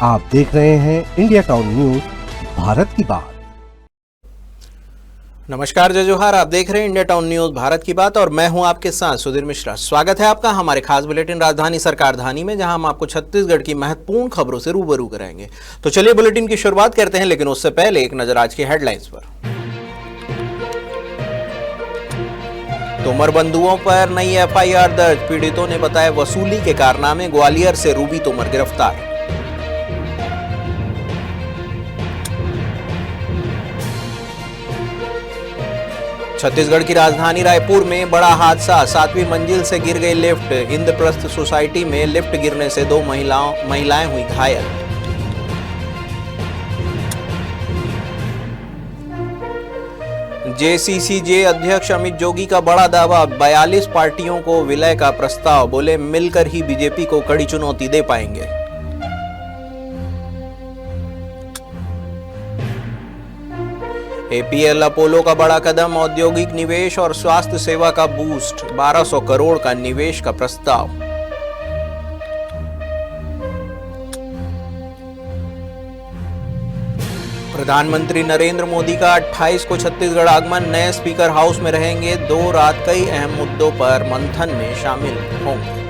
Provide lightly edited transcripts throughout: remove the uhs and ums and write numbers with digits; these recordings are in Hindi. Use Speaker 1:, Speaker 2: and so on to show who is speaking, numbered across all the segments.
Speaker 1: आप देख रहे हैं इंडिया टाउन न्यूज भारत की बात।
Speaker 2: नमस्कार, जय जोहार। आप देख रहे हैं इंडिया टाउन न्यूज भारत की बात और मैं हूं आपके साथ सुधीर मिश्रा। स्वागत है आपका हमारे खास बुलेटिन राजधानी सरकारधानी में, जहां हम आपको छत्तीसगढ़ की महत्वपूर्ण खबरों से रूबरू कराएंगे। तो चलिए बुलेटिन की शुरुआत करते हैं, लेकिन उससे पहले एक नजर आज की हेडलाइंस पर। तोमर बंधुओं पर नई एफआईआर दर्ज, पीड़ितों ने बताया वसूली के कारनामे। ग्वालियर से रूबी तोमर गिरफ्तार। छत्तीसगढ़ की राजधानी रायपुर में बड़ा हादसा, 7वीं मंजिल से गिर गई लिफ्ट। इंद्रप्रस्थ सोसाइटी में लिफ्ट गिरने से 2 महिलाएं हुई घायल। जेसीसीजे अध्यक्ष अमित जोगी का बड़ा दावा, 42 पार्टियों को विलय का प्रस्ताव। बोले मिलकर ही बीजेपी को कड़ी चुनौती दे पाएंगे। एपीएल अपोलो का बड़ा कदम, औद्योगिक निवेश और स्वास्थ्य सेवा का बूस्ट। 1200 करोड़ का निवेश का प्रस्ताव। प्रधानमंत्री नरेंद्र मोदी का 28 को छत्तीसगढ़ आगमन। नए स्पीकर हाउस में रहेंगे 2 रात, कई अहम मुद्दों पर मंथन में शामिल होंगे।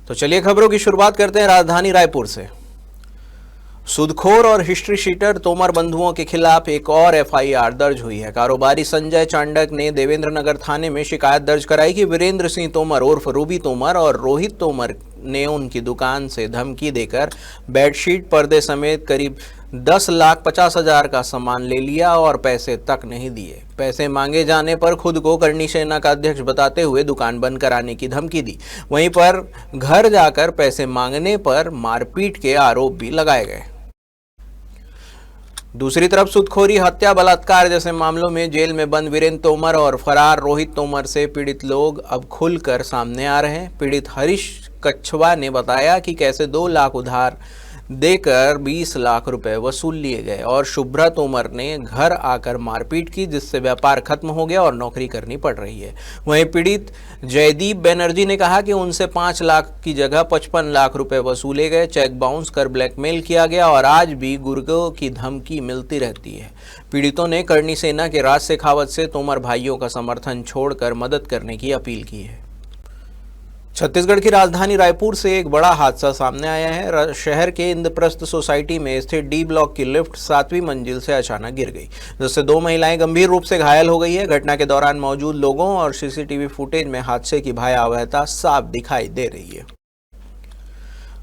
Speaker 2: तो चलिए खबरों की शुरुआत करते हैं राजधानी रायपुर से। सूदखोर और हिस्ट्री शीटर तोमर बंधुओं के खिलाफ एक और एफआईआर दर्ज हुई है। कारोबारी संजय चांडक ने देवेंद्र नगर थाने में शिकायत दर्ज कराई कि वीरेंद्र सिंह तोमर उर्फ रूबी तोमर और रोहित तोमर ने उनकी दुकान से धमकी देकर बेडशीट, पर्दे समेत करीब 10,50,000 का सामान ले लिया और पैसे तक नहीं दिए। पैसे मांगे जाने पर खुद को करनी सेना का अध्यक्ष बताते हुए दुकान बंद कराने की धमकी दी। वहीं पर घर जाकर पैसे मांगने पर मारपीट के आरोप भी लगाए गए। दूसरी तरफ सूदखोरी, हत्या, बलात्कार जैसे मामलों में जेल में बंद वीरेंद्र तोमर और फरार रोहित तोमर से पीड़ित लोग अब खुलकर सामने आ रहे हैं। पीड़ित हरीश कछवा ने बताया कि कैसे 2 लाख उधार देकर 20 लाख रुपए वसूल लिए गए और शुभ्रा तोमर ने घर आकर मारपीट की, जिससे व्यापार खत्म हो गया और नौकरी करनी पड़ रही है। वहीं पीड़ित जयदीप बनर्जी ने कहा कि उनसे 5 लाख की जगह 55 लाख रुपए वसूले गए, चेक बाउंस कर ब्लैकमेल किया गया और आज भी गुर्गों की धमकी मिलती रहती है। पीड़ितों ने करनी सेना के राज शेखावत से तोमर भाइयों का समर्थन छोड़कर मदद करने की अपील की है। छत्तीसगढ़ की राजधानी रायपुर से एक बड़ा हादसा सामने आया है। शहर के इंद्रप्रस्थ सोसाइटी में स्थित डी ब्लॉक की लिफ्ट 7वीं मंजिल से अचानक गिर गई, जिससे 2 महिलाएं गंभीर रूप से घायल हो गई है। घटना के दौरान मौजूद लोगों और सीसीटीवी फुटेज में हादसे की भयावहता साफ दिखाई दे रही है।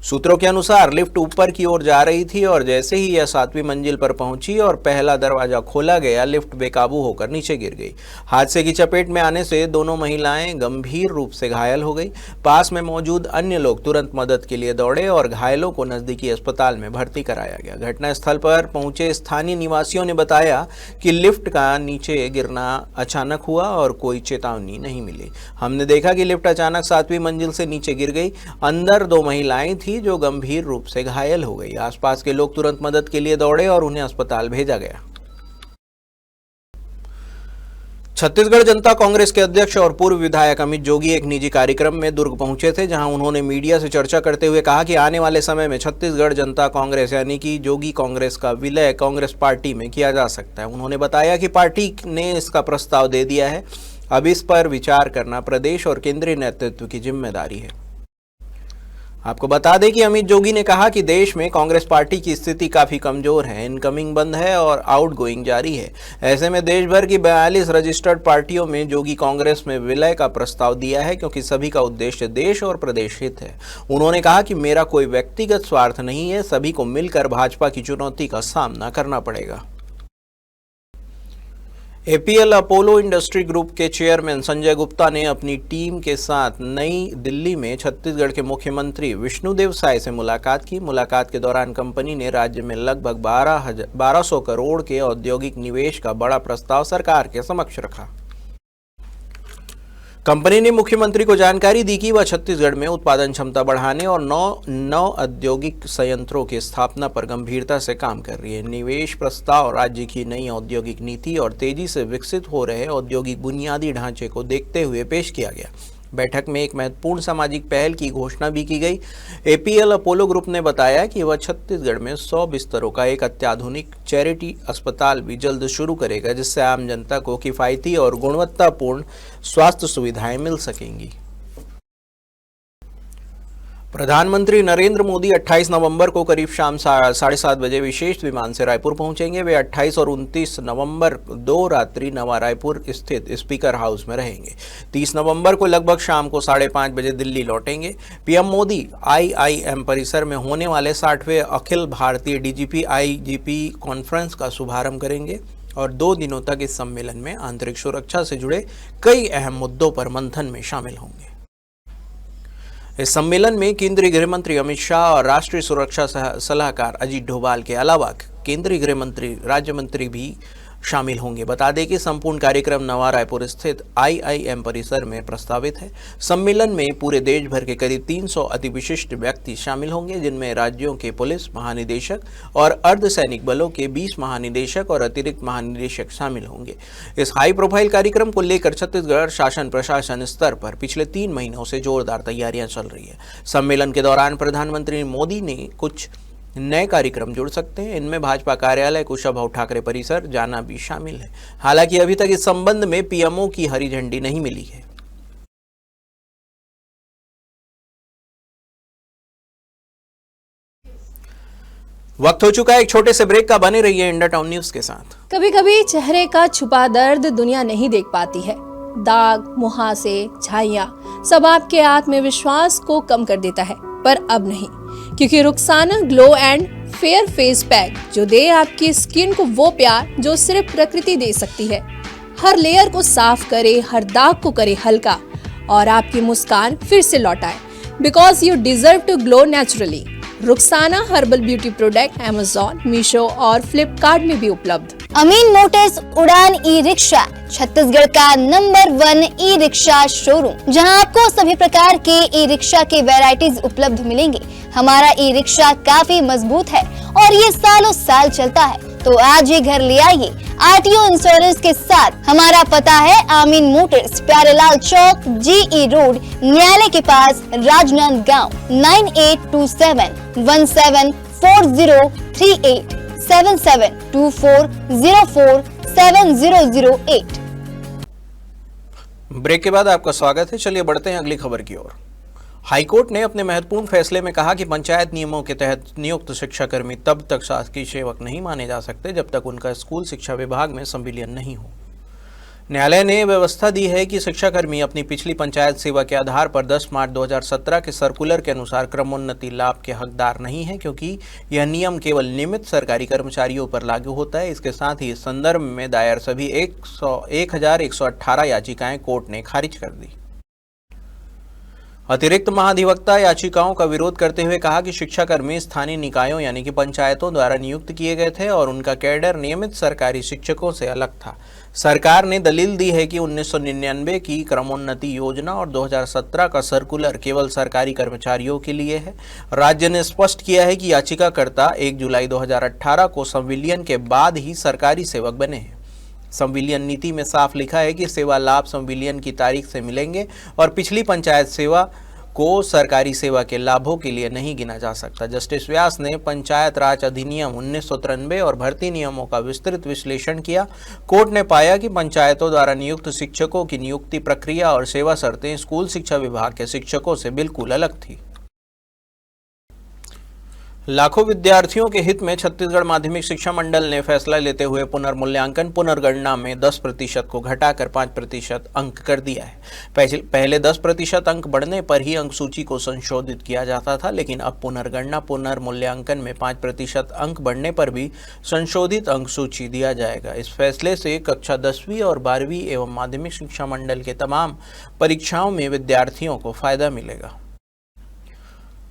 Speaker 2: सूत्रों के अनुसार लिफ्ट ऊपर की ओर जा रही थी और जैसे ही यह 7वीं मंजिल पर पहुंची और पहला दरवाजा खोला गया, लिफ्ट बेकाबू होकर नीचे गिर गई। हादसे की चपेट में आने से दोनों महिलाएं गंभीर रूप से घायल हो गई। पास में मौजूद अन्य लोग तुरंत मदद के लिए दौड़े और घायलों को नजदीकी अस्पताल में भर्ती कराया गया। घटनास्थल पर पहुंचे स्थानीय निवासियों ने बताया कि लिफ्ट का नीचे गिरना अचानक हुआ और कोई चेतावनी नहीं मिली। हमने देखा कि लिफ्ट अचानक 7वीं मंजिल से नीचे गिर गई। अंदर 2 महिलाएं थी जो गंभीर रूप से घायल हो गई। आसपास के लोग तुरंत मदद के लिए दौड़े और उन्हें अस्पताल भेजा गया। छत्तीसगढ़ जनता कांग्रेस के अध्यक्ष और पूर्व विधायक अमित जोगी एक निजी कार्यक्रम में दुर्ग पहुंचे थे, जहां उन्होंने मीडिया से चर्चा करते हुए कहा कि आने वाले समय में छत्तीसगढ़ जनता कांग्रेस यानी कि जोगी कांग्रेस का विलय कांग्रेस पार्टी में किया जा सकता है। उन्होंने बताया कि पार्टी ने इसका प्रस्ताव दे दिया है, अब इस पर विचार करना प्रदेश और केंद्रीय नेतृत्व की जिम्मेदारी है। आपको बता दें कि अमित जोगी ने कहा कि देश में कांग्रेस पार्टी की स्थिति काफी कमजोर है, इनकमिंग बंद है और आउटगोइंग जारी है। ऐसे में देश भर की 42 रजिस्टर्ड पार्टियों में जोगी कांग्रेस में विलय का प्रस्ताव दिया है, क्योंकि सभी का उद्देश्य देश और प्रदेश हित है। उन्होंने कहा कि मेरा कोई व्यक्तिगत स्वार्थ नहीं है, सभी को मिलकर भाजपा की चुनौती का सामना करना पड़ेगा। एपीएल अपोलो इंडस्ट्री ग्रुप के चेयरमैन संजय गुप्ता ने अपनी टीम के साथ नई दिल्ली में छत्तीसगढ़ के मुख्यमंत्री विष्णुदेव साय से मुलाकात की। मुलाकात के दौरान कंपनी ने राज्य में लगभग 1200 करोड़ के औद्योगिक निवेश का बड़ा प्रस्ताव सरकार के समक्ष रखा। कंपनी ने मुख्यमंत्री को जानकारी दी कि वह छत्तीसगढ़ में उत्पादन क्षमता बढ़ाने और नौ औद्योगिक संयंत्रों की स्थापना पर गंभीरता से काम कर रही है। निवेश प्रस्ताव राज्य की नई औद्योगिक नीति और तेजी से विकसित हो रहे औद्योगिक बुनियादी ढांचे को देखते हुए पेश किया गया। बैठक में एक महत्वपूर्ण सामाजिक पहल की घोषणा भी की गई। एपीएल अपोलो ग्रुप ने बताया कि वह छत्तीसगढ़ में 100 बिस्तरों का एक अत्याधुनिक चैरिटी अस्पताल भी जल्द शुरू करेगा, जिससे आम जनता को किफायती और गुणवत्तापूर्ण स्वास्थ्य सुविधाएं मिल सकेंगी। प्रधानमंत्री नरेंद्र मोदी 28 नवंबर को करीब शाम 7:30 बजे विशेष विमान से रायपुर पहुंचेंगे। वे 28 और 29 नवंबर 2 रात्रि नवा रायपुर स्थित स्पीकर हाउस में रहेंगे। 30 नवंबर को लगभग शाम को 5:30 बजे दिल्ली लौटेंगे। पीएम मोदी आईआईएम परिसर में होने वाले 60वें Akhil Bharatiya DGP IGP conference का शुभारंभ करेंगे और 2 दिनों तक इस सम्मेलन में आंतरिक सुरक्षा से जुड़े कई अहम मुद्दों पर मंथन में शामिल होंगे। इस सम्मेलन में केंद्रीय गृह मंत्री अमित शाह और राष्ट्रीय सुरक्षा सलाहकार अजीत डोभाल के अलावा केंद्रीय गृह मंत्री राज्य मंत्री भी शामिल होंगे। बता दें कि संपूर्ण कार्यक्रम नवा रायपुर स्थित आईआईएम परिसर में प्रस्तावित है। सम्मेलन में पूरे देश भर के करीब 300 अति विशिष्ट व्यक्ति शामिल होंगे, जिनमें राज्यों के पुलिस महानिदेशक और अर्धसैनिक बलों के 20 महानिदेशक और अतिरिक्त महानिदेशक शामिल होंगे। इस हाई प्रोफाइल कार्यक्रम को लेकर छत्तीसगढ़ शासन प्रशासन स्तर पर पिछले 3 महीनों से जोरदार तैयारियां चल रही है। सम्मेलन के दौरान प्रधानमंत्री मोदी ने कुछ नए कार्यक्रम जुड़ सकते हैं। इनमें भाजपा कार्यालय कुशाभाऊ ठाकरे परिसर जाना भी शामिल है। हालांकि अभी तक इस संबंध में पीएमओ की हरी झंडी नहीं मिली है। वक्त हो चुका है एक छोटे से ब्रेक का। बने रहिए इंडिया टाउन न्यूज के साथ।
Speaker 3: कभी कभी चेहरे का छुपा दर्द दुनिया नहीं देख पाती है। दाग, मुहासे, झाइयां सब आपके आत्मविश्वास को कम कर देता है, पर अब नहीं, क्योंकि Rukhsana glow and fair face pack जो दे आपकी स्किन को वो प्यार जो सिर्फ प्रकृति दे सकती है। हर लेयर को साफ करे, हर दाग को करे हल्का और आपकी मुस्कान फिर से लौटाए। Because you deserve to glow naturally. Rukhsana herbal beauty product Amazon, Meesho और फ्लिपकार्ट में भी उपलब्ध।
Speaker 4: अमीन मोटर्स उड़ान ई रिक्शा छत्तीसगढ़ का नंबर 1 ई रिक्शा शोरूम, जहां आपको सभी प्रकार के ई रिक्शा के वैरायटीज उपलब्ध मिलेंगे। हमारा ई रिक्शा काफी मजबूत है और ये सालों साल चलता है, तो आज ही घर ले आइए आरटीओ इंश्योरेंस के साथ। हमारा पता है अमीन मोटर्स, प्यारेलाल चौक, जीई रोड, न्यायालय के पास, राजनांदगांव। 9827174038 7724047008।
Speaker 2: ब्रेक के बाद आपका स्वागत है। चलिए बढ़ते हैं अगली खबर की ओर। हाईकोर्ट ने अपने महत्वपूर्ण फैसले में कहा कि पंचायत नियमों के तहत नियुक्त शिक्षाकर्मी तब तक शासकीय सेवक नहीं माने जा सकते जब तक उनका स्कूल शिक्षा विभाग में संविलियन नहीं हो। न्यायालय ने व्यवस्था दी है कि शिक्षाकर्मी अपनी पिछली पंचायत सेवा के आधार पर 10 मार्च 2017 के सर्कुलर के अनुसार क्रमोन्नति लाभ के हकदार नहीं है, क्योंकि यह नियम केवल नियमित सरकारी कर्मचारियों पर लागू होता है। इसके साथ ही इस संदर्भ में दायर सभी 1118 याचिकाएं कोर्ट ने खारिज कर दी। अतिरिक्त महाधिवक्ता याचिकाओं का विरोध करते हुए कहा कि शिक्षाकर्मी स्थानीय निकायों यानी कि पंचायतों द्वारा नियुक्त किए गए थे और उनका कैडर नियमित सरकारी शिक्षकों से अलग था। सरकार ने दलील दी है कि 1999 की क्रमोन्नति योजना और 2017 का सर्कुलर केवल सरकारी कर्मचारियों के लिए है। राज्य ने स्पष्ट किया है कि याचिकाकर्ता 1 जुलाई 2018 को संविलियन के बाद ही सरकारी सेवक बने हैं। संविलियन नीति में साफ लिखा है कि सेवा लाभ संविलियन की तारीख से मिलेंगे और पिछली पंचायत सेवा को सरकारी सेवा के लाभों के लिए नहीं गिना जा सकता। जस्टिस व्यास ने पंचायत राज अधिनियम 1993 और भर्ती नियमों का विस्तृत विश्लेषण किया। कोर्ट ने पाया कि पंचायतों द्वारा नियुक्त शिक्षकों की नियुक्ति प्रक्रिया और सेवा शर्तें स्कूल शिक्षा विभाग के शिक्षकों से बिल्कुल अलग थी। लाखों विद्यार्थियों के हित में छत्तीसगढ़ माध्यमिक शिक्षा मंडल ने फैसला लेते हुए पुनर्मूल्यांकन पुनर्गणना में 10% को घटाकर 5% अंक कर दिया है। पहले 10% अंक बढ़ने पर ही अंक सूची को संशोधित किया जाता था, लेकिन अब पुनर्गणना पुनर्मूल्यांकन में 5% अंक बढ़ने पर भी संशोधित अंक सूची दिया जाएगा। इस फैसले से कक्षा 10वीं और 12वीं एवं माध्यमिक शिक्षा मंडल के तमाम परीक्षाओं में विद्यार्थियों को फायदा मिलेगा।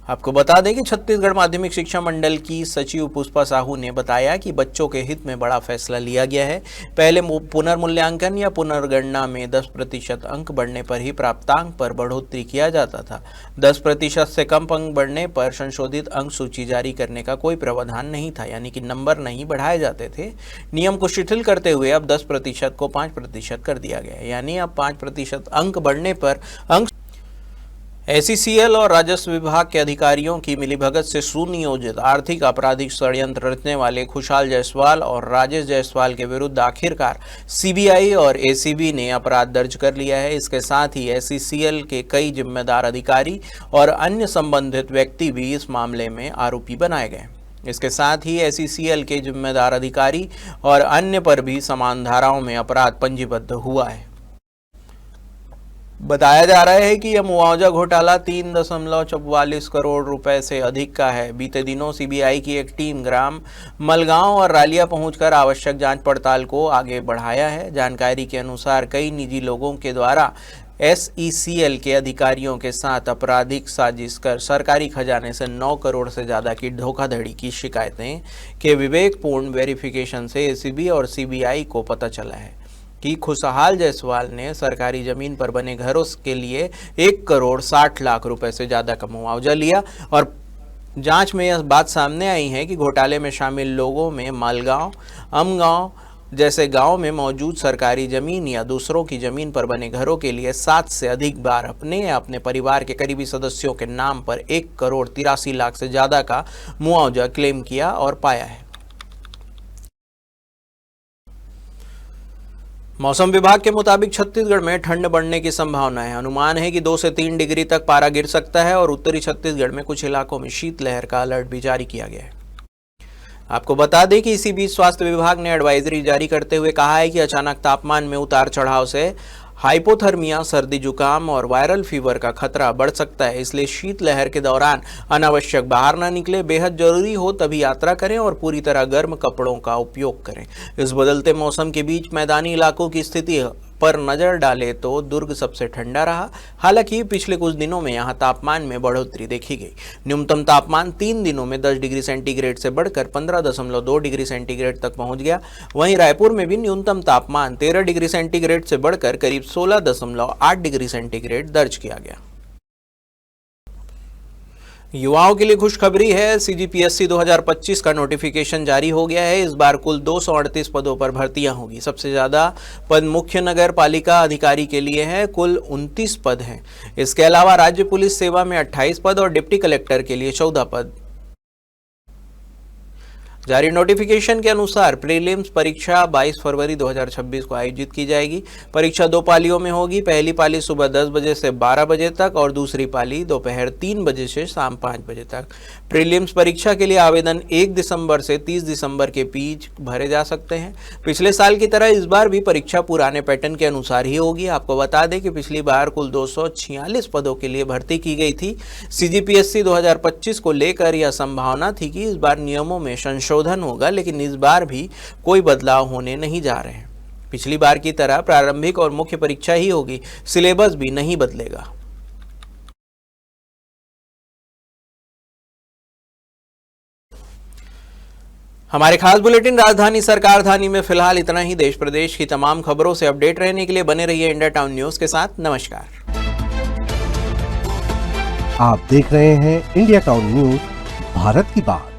Speaker 2: आपको बता दें कि छत्तीसगढ़ माध्यमिक शिक्षा मंडल की सचिव पुष्पा साहू ने बताया कि बच्चों के हित में बड़ा फैसला लिया गया है। पहले पुनर्मूल्यांकन या पुनर्गणना में 10% अंक बढ़ने पर ही प्राप्तांक पर बढ़ोतरी किया जाता था। 10% से कम अंक बढ़ने पर संशोधित अंक सूची जारी करने का कोई प्रावधान नहीं था, यानी कि नंबर नहीं बढ़ाए जाते थे। नियम को शिथिल करते हुए अब 10% को 5% कर दिया गया है, यानी अब 5% अंक बढ़ने पर अंक एसीसीएल और राजस्व विभाग के अधिकारियों की मिलीभगत से सुनियोजित आर्थिक आपराधिक षड्यंत्र रचने वाले खुशहाल जायसवाल और राजेश जायसवाल के विरुद्ध आखिरकार सीबीआई और एसीबी ने अपराध दर्ज कर लिया है। इसके साथ ही एसीसीएल के कई जिम्मेदार अधिकारी और अन्य संबंधित व्यक्ति भी इस मामले में आरोपी बनाए गए। इसके साथ ही एसीसीएल के जिम्मेदार अधिकारी और अन्य पर भी समान धाराओं में अपराध पंजीबद्ध हुआ है। बताया जा रहा है कि यह मुआवजा घोटाला 3.44 करोड़ रुपए से अधिक का है। बीते दिनों सीबीआई की एक टीम ग्राम मलगांव और रालिया पहुंचकर आवश्यक जांच पड़ताल को आगे बढ़ाया है। जानकारी के अनुसार कई निजी लोगों के द्वारा एसईसीएल के अधिकारियों के साथ आपराधिक साजिश कर सरकारी खजाने से 9 करोड़ से ज़्यादा की धोखाधड़ी की शिकायतें के विवेकपूर्ण वेरिफिकेशन से एसीबी और सीबीआई को पता चला है कि खुशहाल जायसवाल ने सरकारी जमीन पर बने घरों के लिए 1 करोड़ 60 लाख रुपए से ज़्यादा का मुआवजा लिया। और जांच में यह बात सामने आई है कि घोटाले में शामिल लोगों में मालगांव, अमगांव जैसे गांव में मौजूद सरकारी जमीन या दूसरों की जमीन पर बने घरों के लिए 7 से अधिक बार अपने या अपने परिवार के करीबी सदस्यों के नाम पर 1 करोड़ 83 लाख से ज़्यादा का मुआवजा क्लेम किया और पाया है। मौसम विभाग के मुताबिक छत्तीसगढ़ में ठंड बढ़ने की संभावना है। अनुमान है कि 2 से 3 डिग्री तक पारा गिर सकता है और उत्तरी छत्तीसगढ़ में कुछ इलाकों में शीतलहर का अलर्ट भी जारी किया गया है। आपको बता दें कि इसी बीच स्वास्थ्य विभाग ने एडवाइजरी जारी करते हुए कहा है कि अचानक तापमान में उतार चढ़ाव से हाइपोथर्मिया, सर्दी जुकाम और वायरल फीवर का खतरा बढ़ सकता है। इसलिए शीतलहर के दौरान अनावश्यक बाहर ना निकले, बेहद जरूरी हो तभी यात्रा करें और पूरी तरह गर्म कपड़ों का उपयोग करें। इस बदलते मौसम के बीच मैदानी इलाकों की स्थिति पर नजर डाले तो दुर्ग सबसे ठंडा रहा। हालांकि पिछले कुछ दिनों में यहां तापमान में बढ़ोतरी देखी गई। न्यूनतम तापमान 3 दिनों में 10 डिग्री सेंटीग्रेड से बढ़कर 15.2 डिग्री सेंटीग्रेड तक पहुंच गया। वहीं रायपुर में भी न्यूनतम तापमान 13 डिग्री सेंटीग्रेड से बढ़कर करीब 16.8 डिग्री सेंटीग्रेड दर्ज किया गया। युवाओं के लिए खुशखबरी है। सीजीपीएससी 2025 का नोटिफिकेशन जारी हो गया है। इस बार कुल 238 पदों पर भर्तियां होगी। सबसे ज़्यादा पद मुख्य नगर पालिका अधिकारी के लिए है, कुल 29 पद हैं। इसके अलावा राज्य पुलिस सेवा में 28 पद और डिप्टी कलेक्टर के लिए 14 पद। जारी नोटिफिकेशन के अनुसार प्रीलिम्स परीक्षा 22 फरवरी 2026 को आयोजित की जाएगी। परीक्षा 2 पालियों में होगी। पहली पाली सुबह 10 बजे से 12 बजे तक और दूसरी पाली दोपहर 3 बजे से शाम 5 बजे तक। प्रीलिम्स परीक्षा के लिए आवेदन 1 दिसंबर से 30 दिसंबर के बीच भरे जा सकते हैं। पिछले साल की तरह इस बार भी परीक्षा पुराने पैटर्न के अनुसार ही होगी। आपको बता दें कि पिछली बार कुल 246 पदों के लिए भर्ती की गई थी। सीजीपीएससी 2025 को लेकर यह संभावना थी कि इस बार नियमों में संशोधन होगा, लेकिन इस बार भी कोई बदलाव होने नहीं जा रहे हैं। पिछली बार की तरह प्रारंभिक और मुख्य परीक्षा ही होगी, सिलेबस भी नहीं बदलेगा। हमारे खास बुलेटिन राजधानी सरकार धानी में फिलहाल इतना ही। देश प्रदेश की तमाम खबरों से अपडेट रहने के लिए बने रहिए इंडिया टाउन न्यूज के साथ। नमस्कार।
Speaker 1: आप देख रहे हैं इंडिया टाउन न्यूज, भारत की बात।